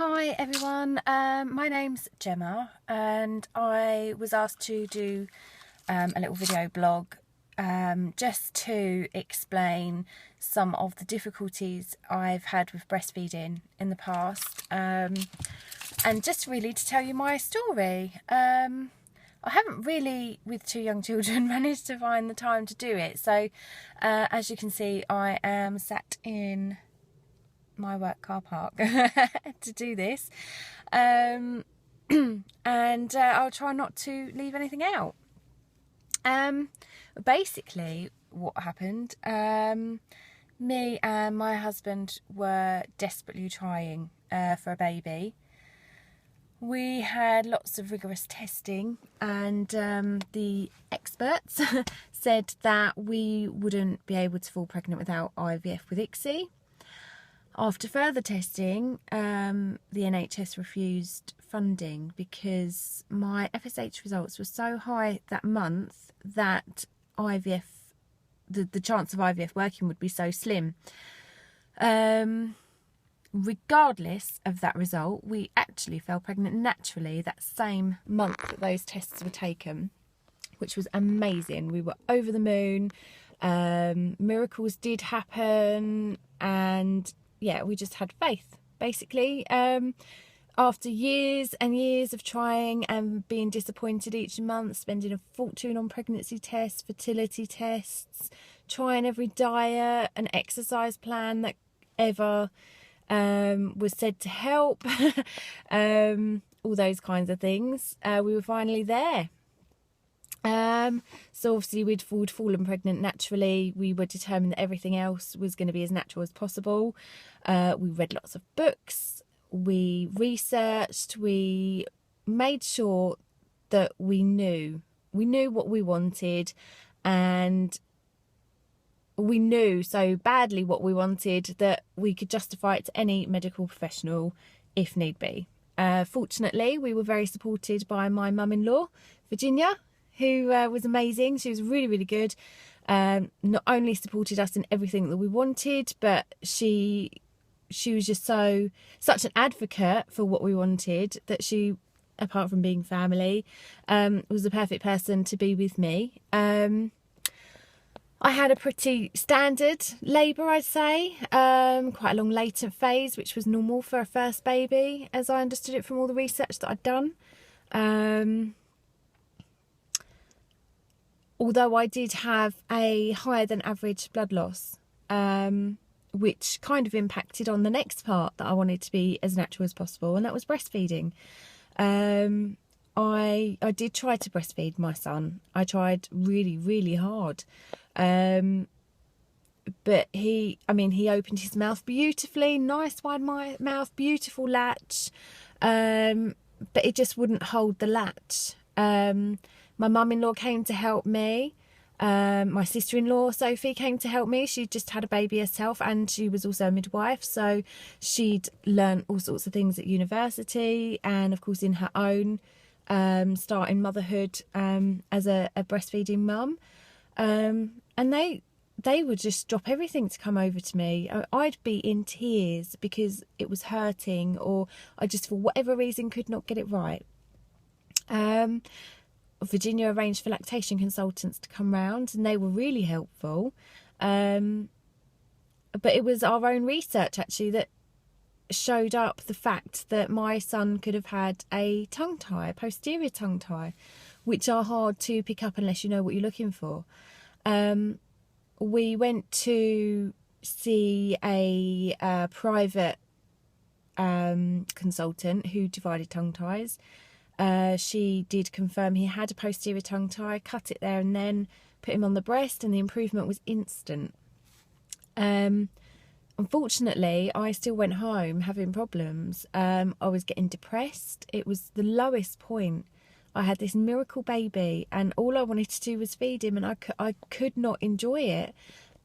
Hi everyone, my name's Gemma and I was asked to do a little video blog just to explain some of the difficulties I've had with breastfeeding in the past and just really to tell you my story. I haven't really, with two young children, managed to find the time to do it, so as you can see I am sat in my work car park to do this, and I'll try not to leave anything out. Basically what happened, me and my husband were desperately trying for a baby. We had lots of rigorous testing and the experts said that we wouldn't be able to fall pregnant without IVF with ICSI. After further testing, the NHS refused funding because my FSH results were so high that month that IVF, the chance of IVF working would be so slim. Regardless of that result, we actually fell pregnant naturally that same month that those tests were taken, which was amazing. We were over the moon. Miracles did happen, and yeah, we just had faith, basically. After years and years of trying and being disappointed each month, spending a fortune on pregnancy tests, fertility tests, trying every diet and exercise plan that ever was said to help, all those kinds of things, we were finally there. So obviously we'd fallen pregnant naturally. We were determined that everything else was going to be as natural as possible. We read lots of books, we researched, we made sure that we knew what we wanted, and we knew so badly what we wanted that we could justify it to any medical professional if need be. Fortunately, we were very supported by my mum-in-law, Virginia, who was amazing. She was really, really good. Not only supported us in everything that we wanted, but she was just such an advocate for what we wanted that she, apart from being family, was the perfect person to be with me. I had a pretty standard labour, I'd say, quite a long latent phase, which was normal for a first baby, as I understood it from all the research that I'd done. Although I did have a higher than average blood loss, which kind of impacted on the next part that I wanted to be as natural as possible, and that was breastfeeding. I did try to breastfeed my son. I tried really, really hard. But he opened his mouth beautifully, nice wide mouth, beautiful latch, but it just wouldn't hold the latch. My mum-in-law came to help me. My sister-in-law, Sophie, came to help me. She just had a baby herself, and she was also a midwife, so she'd learned all sorts of things at university, and of course in her own start in motherhood as a breastfeeding mum. And they would just drop everything to come over to me. I'd be in tears because it was hurting, or I just, for whatever reason, could not get it right. Virginia arranged for lactation consultants to come round, and they were really helpful. But it was our own research, actually, that showed up the fact that my son could have had a tongue tie, a posterior tongue tie, which are hard to pick up unless you know what you're looking for. We went to see a private consultant who divided tongue ties. She did confirm he had a posterior tongue tie, cut it there and then, put him on the breast, and the improvement was instant. Unfortunately, I still went home having problems. I was getting depressed. It was the lowest point. I had this miracle baby, and all I wanted to do was feed him, and I could not enjoy it,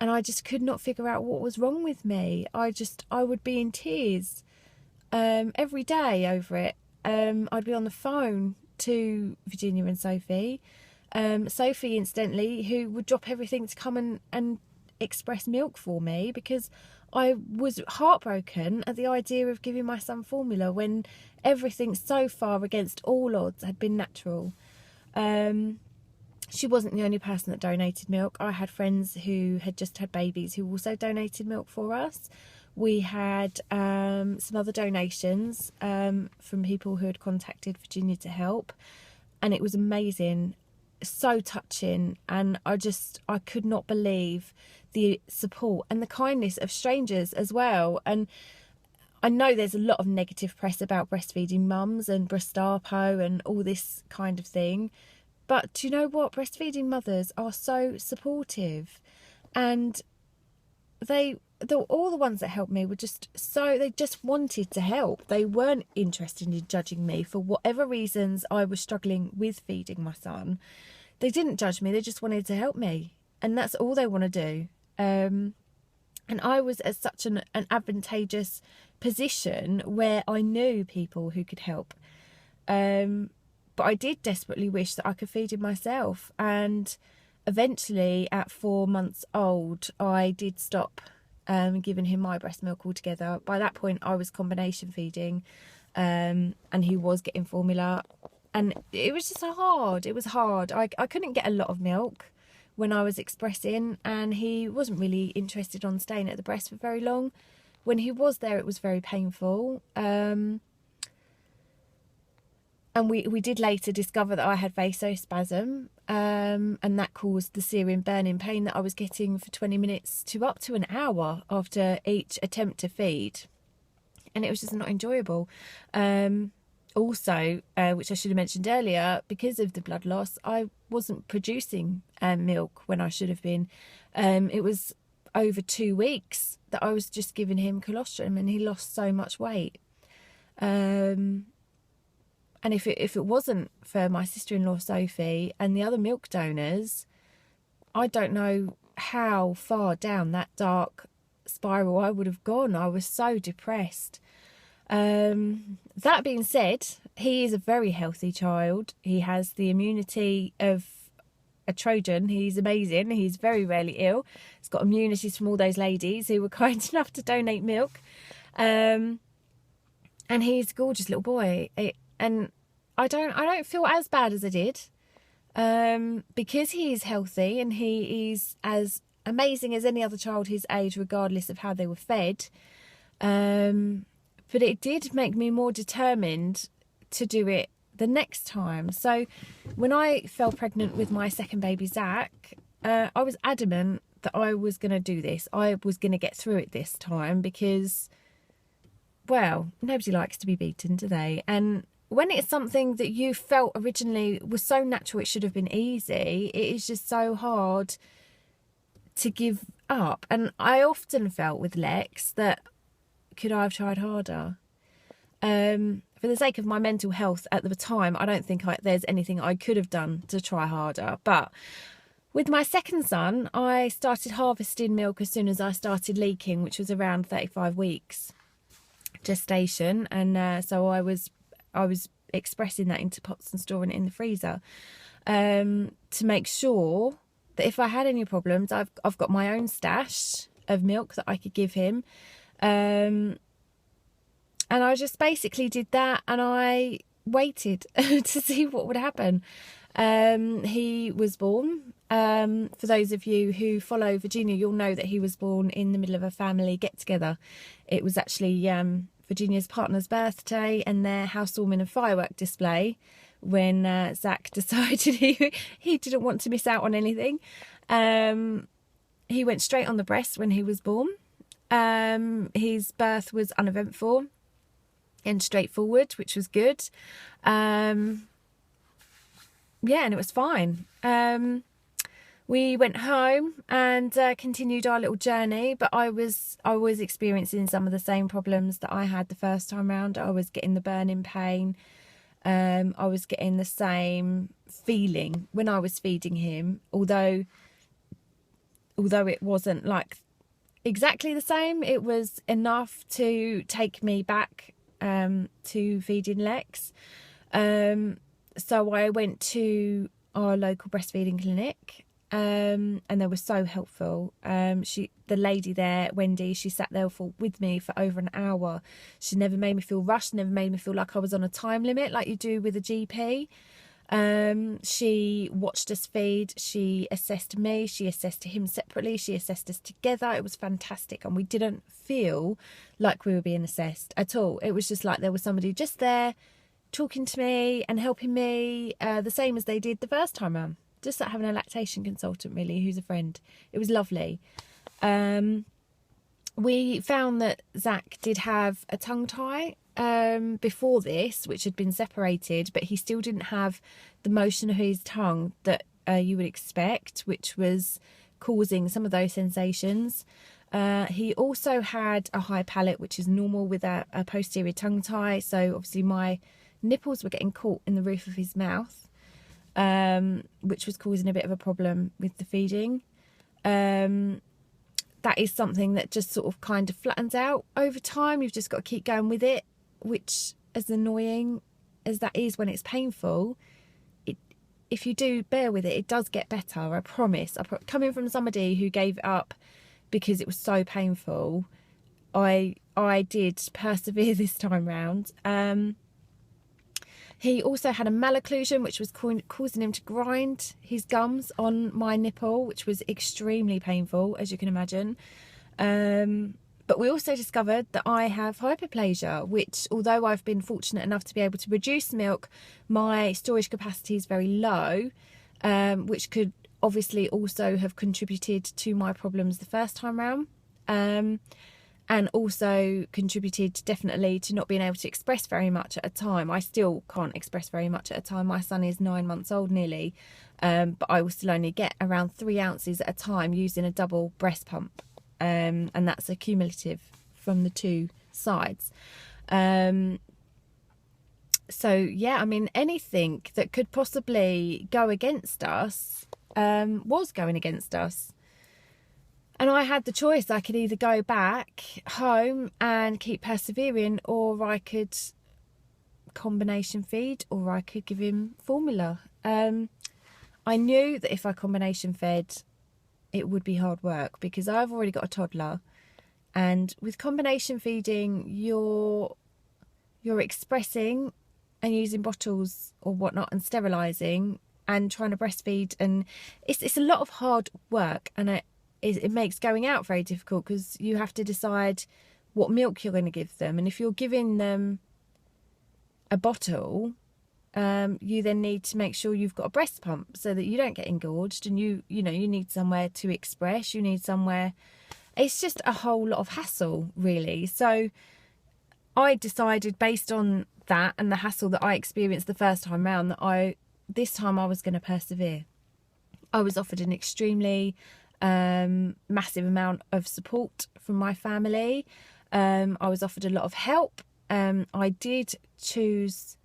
and I just could not figure out what was wrong with me. I would be in tears every day over it. I'd be on the phone to Virginia and Sophie. Sophie, incidentally, who would drop everything to come and express milk for me, because I was heartbroken at the idea of giving my son formula when everything so far against all odds had been natural. She wasn't the only person that donated milk. I had friends who had just had babies who also donated milk for us. We had some other donations from people who had contacted Virginia to help, and it was amazing, so touching, and I could not believe the support and the kindness of strangers as well. And I know there's a lot of negative press about breastfeeding mums and Gestapo and all this kind of thing, but do you know what? Breastfeeding mothers are so supportive, and all the ones that helped me were they just wanted to help. They weren't interested in judging me for whatever reasons I was struggling with feeding my son. They didn't judge me, they just wanted to help me, and that's all they want to do. And I was at such an advantageous position where I knew people who could help. But I did desperately wish that I could feed him myself. And eventually, at 4 months old, I did stop giving him my breast milk altogether. By that point, I was combination feeding, and he was getting formula. And it was just hard. It was hard. I couldn't get a lot of milk when I was expressing, and he wasn't really interested on staying at the breast for very long. When he was there, it was very painful. And we did later discover that I had vasospasm, and that caused the searing burning pain that I was getting for 20 minutes to up to an hour after each attempt to feed. And it was just not enjoyable. Also, which I should have mentioned earlier, because of the blood loss, I wasn't producing milk when I should have been. It was over 2 weeks that I was just giving him colostrum, and he lost so much weight. And if it wasn't for my sister-in-law Sophie and the other milk donors, I don't know how far down that dark spiral I would have gone. I was so depressed. That being said, he is a very healthy child. He has the immunity of a Trojan. He's amazing. He's very rarely ill. He's got immunities from all those ladies who were kind enough to donate milk. And he's a gorgeous little boy. And I don't feel as bad as I did, because he is healthy and he is as amazing as any other child his age, regardless of how they were fed. But it did make me more determined to do it the next time. So when I fell pregnant with my second baby, Zach, I was adamant that I was going to do this. I was going to get through it this time because, well, nobody likes to be beaten, do they? And when it's something that you felt originally was so natural it should have been easy, it is just so hard to give up. And I often felt with Lex that, could I have tried harder? For the sake of my mental health at the time, I don't think there's anything I could have done to try harder. But with my second son, I started harvesting milk as soon as I started leaking, which was around 35 weeks gestation. And so I was expressing that into pots and storing it in the freezer, to make sure that if I had any problems, I've got my own stash of milk that I could give him. And I just basically did that, and I waited to see what would happen. He was born. For those of you who follow Virginia, you'll know that he was born in the middle of a family get-together. It was actually Virginia's partner's birthday and their housewarming and firework display when Zach decided he didn't want to miss out on anything. He went straight on the breast when he was born. His birth was uneventful and straightforward, which was good. And it was fine. We went home and continued our little journey, but I was experiencing some of the same problems that I had the first time round. I was getting the burning pain. I was getting the same feeling when I was feeding him, although it wasn't like exactly the same. It was enough to take me back to feeding Lex. So I went to our local breastfeeding clinic, and they were so helpful. The lady there, Wendy, she sat there with me for over an hour. She never made me feel rushed, never made me feel like I was on a time limit like you do with a GP. She watched us feed, she assessed me, she assessed him separately, she assessed us together. It was fantastic, and we didn't feel like we were being assessed at all. It was just like there was somebody just there talking to me and helping me, the same as they did the first time around. Just like having a lactation consultant, really, who's a friend. It was lovely. We found that Zach did have a tongue tie before this, which had been separated, but he still didn't have the motion of his tongue that you would expect, which was causing some of those sensations. He also had a high palate, which is normal with a posterior tongue tie. So obviously my nipples were getting caught in the roof of his mouth, which was causing a bit of a problem with the feeding. That is something that just sort of kind of flattens out over time. You've just got to keep going with it, which, as annoying as that is when it's painful, if you do bear with it, it does get better, I promise. Coming from somebody who gave it up because it was so painful, I did persevere this time round. He also had a malocclusion, which was causing him to grind his gums on my nipple, which was extremely painful, as you can imagine. But we also discovered that I have hyperplasia, which, although I've been fortunate enough to be able to produce milk, my storage capacity is very low, which could obviously also have contributed to my problems the first time round. And also contributed definitely to not being able to express very much at a time. I still can't express very much at a time. My son is 9 months old nearly, but I will still only get around 3 ounces at a time using a double breast pump, and that's a cumulative from the two sides. So yeah, I mean, anything that could possibly go against us was going against us. And I had the choice. I could either go back home and keep persevering, or I could combination feed, or I could give him formula. I knew that if I combination fed, it would be hard work because I've already got a toddler. And with combination feeding, you're expressing and using bottles or whatnot and sterilising and trying to breastfeed. And it's a lot of hard work, and it makes going out very difficult because you have to decide what milk you're going to give them. And if you're giving them a bottle, you then need to make sure you've got a breast pump so that you don't get engorged, and you need somewhere to express, you need somewhere. It's just a whole lot of hassle, really. So I decided, based on that and the hassle that I experienced the first time round, that this time I was going to persevere. I was offered an extremely massive amount of support from my family. I was offered a lot of help. I did choose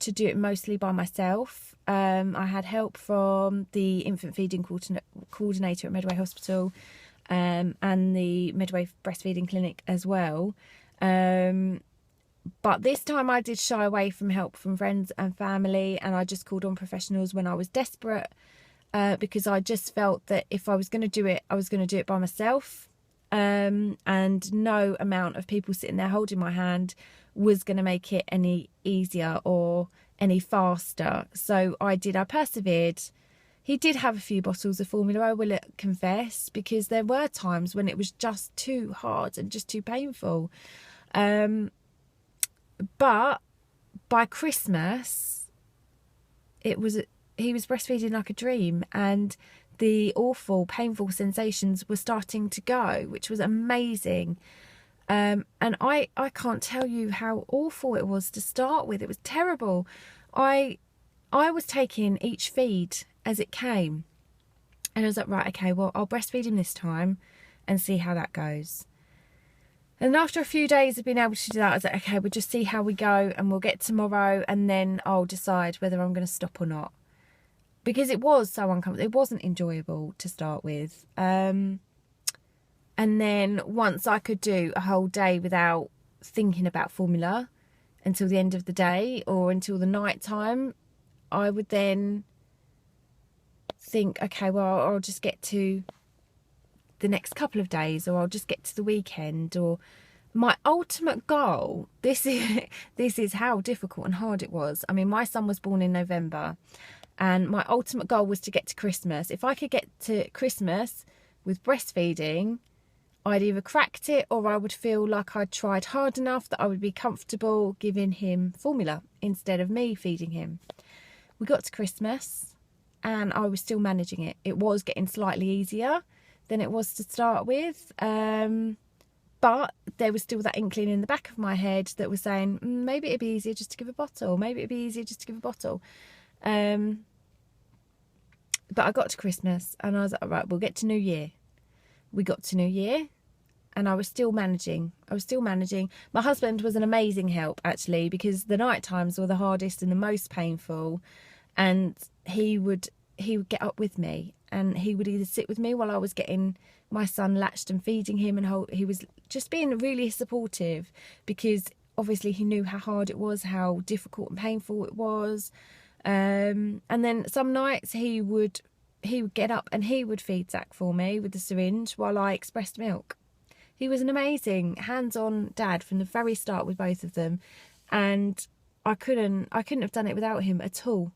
to do it mostly by myself. I had help from the infant feeding coordinator at Medway Hospital, and the Medway breastfeeding clinic as well. But this time I did shy away from help from friends and family, and I just called on professionals when I was desperate. Because I just felt that if I was going to do it, I was going to do it by myself, and no amount of people sitting there holding my hand was going to make it any easier or any faster. So I persevered. He did have a few bottles of formula, I will confess, because there were times when it was just too hard and just too painful. But by Christmas, he was breastfeeding like a dream, and the awful, painful sensations were starting to go, which was amazing. And I can't tell you how awful it was to start with. It was terrible. I was taking each feed as it came, and I was like, right, okay, well, I'll breastfeed him this time and see how that goes. And after a few days of being able to do that, I was like, okay, we'll just see how we go, and we'll get tomorrow, and then I'll decide whether I'm going to stop or not. Because it was so uncomfortable. It wasn't enjoyable to start with. And then once I could do a whole day without thinking about formula until the end of the day or until the night time, I would then think, okay, well, I'll just get to the next couple of days, or I'll just get to the weekend. Or my ultimate goal, this is how difficult and hard it was. I mean, my son was born in November, and my ultimate goal was to get to Christmas. If I could get to Christmas with breastfeeding, I'd either cracked it, or I would feel like I'd tried hard enough that I would be comfortable giving him formula instead of me feeding him. We got to Christmas and I was still managing it. It was getting slightly easier than it was to start with. But there was still that inkling in the back of my head that was saying, maybe it'd be easier just to give a bottle. Maybe it'd be easier just to give a bottle. But I got to Christmas and I was like, all right, we'll get to New Year. We got to New Year and I was still managing. My husband was an amazing help, actually, because the night times were the hardest and the most painful. And he would get up with me, and he would either sit with me while I was getting my son latched and feeding him, and he was just being really supportive, because obviously he knew how hard it was, how difficult and painful it was. And then some nights he would get up and he would feed Zach for me with the syringe while I expressed milk. He was an amazing hands-on dad from the very start with both of them, and I couldn't have done it without him at all.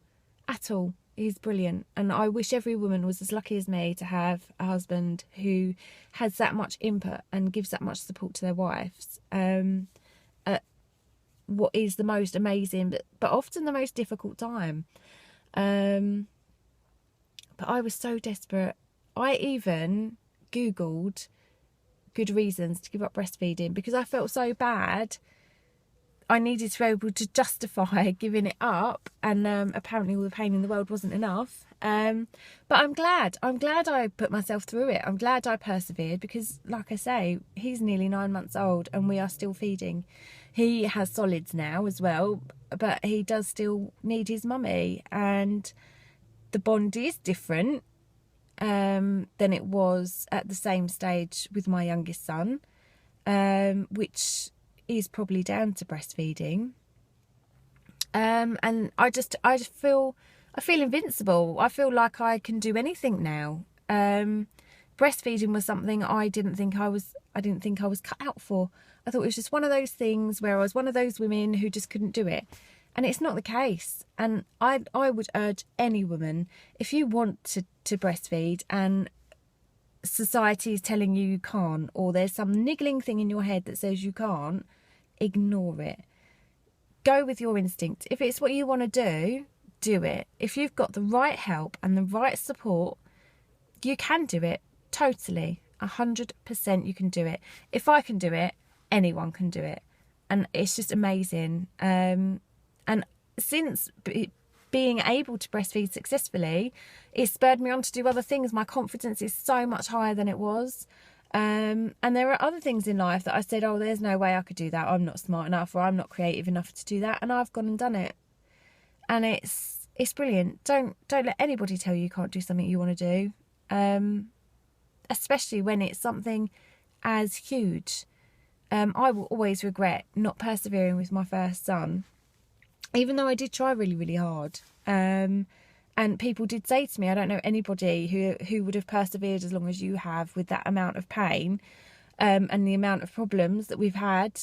He's brilliant, and I wish every woman was as lucky as me to have a husband who has that much input and gives that much support to their wives. At what is the most amazing but often the most difficult time. But I was so desperate. I even Googled good reasons to give up breastfeeding because I felt so bad. I needed to be able to justify giving it up, and apparently all the pain in the world wasn't enough. But I'm glad I put myself through it. I'm glad I persevered because, like I say, he's nearly 9 months old and we are still feeding. He has solids now as well, but he does still need his mummy, and the bond is different than it was at the same stage with my youngest son, which is probably down to breastfeeding. And I feel invincible. I feel like I can do anything now. Breastfeeding was something I didn't think I was cut out for. I thought it was just one of those things where I was one of those women who just couldn't do it. And it's not the case. And I would urge any woman, if you want to breastfeed and society is telling you can't, or there's some niggling thing in your head that says you can't, ignore it. Go with your instinct. If it's what you want to do it. If you've got the right help and the right support, you can do it. Totally. 100% you can do it. If I can do it, anyone can do it. And it's just amazing. And since being able to breastfeed successfully, it spurred me on to do other things. My confidence is so much higher than it was. And there are other things in life that I said, oh, there's no way I could do that. I'm not smart enough, or I'm not creative enough to do that. And I've gone and done it. And it's brilliant. Don't let anybody tell you can't do something you want to do. Especially when it's something as huge. I will always regret not persevering with my first son, even though I did try really, really hard. And people did say to me, I don't know anybody who would have persevered as long as you have with that amount of pain and the amount of problems that we've had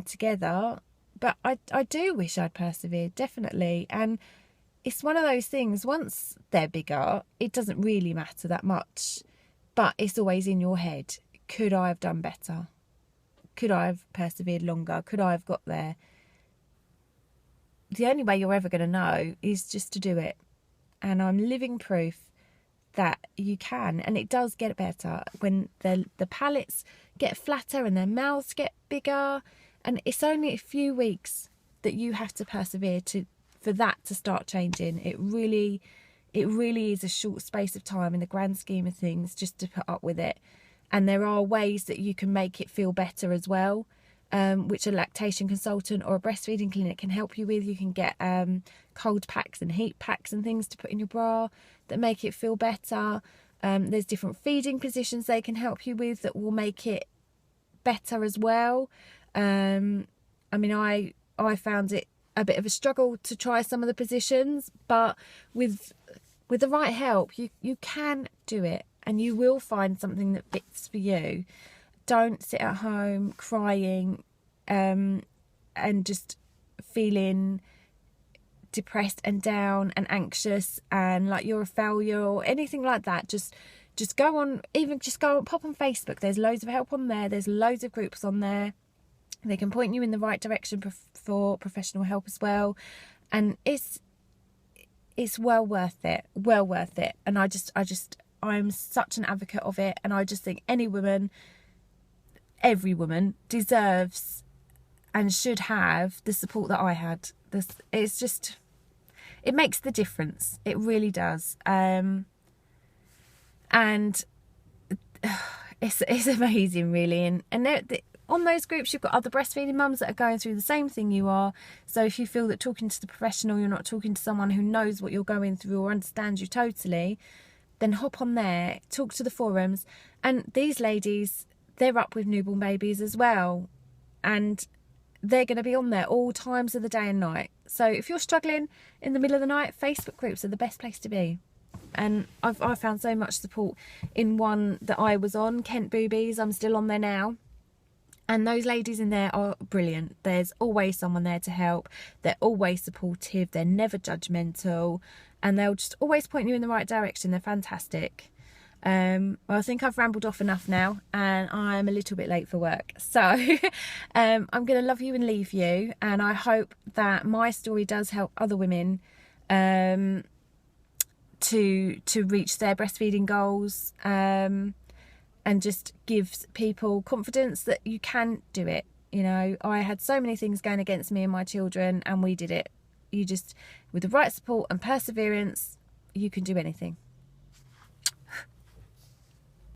together. But I do wish I'd persevered, definitely. And it's one of those things, once they're bigger, it doesn't really matter that much. But it's always in your head. Could I have done better? Could I have persevered longer? Could I have got there? The only way you're ever going to know is just to do it. And I'm living proof that you can. And it does get better when the palates get flatter and their mouths get bigger. And it's only a few weeks that you have to persevere for that to start changing. It really is a short space of time in the grand scheme of things just to put up with it. And there are ways that you can make it feel better as well, which a lactation consultant or a breastfeeding clinic can help you with. You can get cold packs and heat packs and things to put in your bra that make it feel better. There's different feeding positions they can help you with that will make it better as well. I mean, I found it a bit of a struggle to try some of the positions, but with with the right help, you can do it, and you will find something that fits for you. Don't sit at home crying and just feeling depressed and down and anxious and like you're a failure or anything like that. Just go on, pop on Facebook. There's loads of help on there. There's loads of groups on there. They can point you in the right direction for professional help as well. And it's well worth it. And I'm such an advocate of it. And I just think every woman deserves and should have the support that I had. It makes the difference. It really does. And it's amazing, really. And on those groups, you've got other breastfeeding mums that are going through the same thing you are. So if you feel that talking to the professional, you're not talking to someone who knows what you're going through or understands you totally, then hop on there, talk to the forums. And these ladies, they're up with newborn babies as well. And they're going to be on there all times of the day and night. So if you're struggling in the middle of the night, Facebook groups are the best place to be. And I found so much support in one that I was on, Kent Boobies. I'm still on there now. And those ladies in there are brilliant. There's always someone there to help. They're always supportive. They're never judgmental. And they'll just always point you in the right direction. They're fantastic. Well, I think I've rambled off enough now, and I'm a little bit late for work. So I'm going to love you and leave you. And I hope that my story does help other women to reach their breastfeeding goals, and just gives people confidence that you can do it. You know, I had so many things going against me and my children, and we did it. With the right support and perseverance, you can do anything.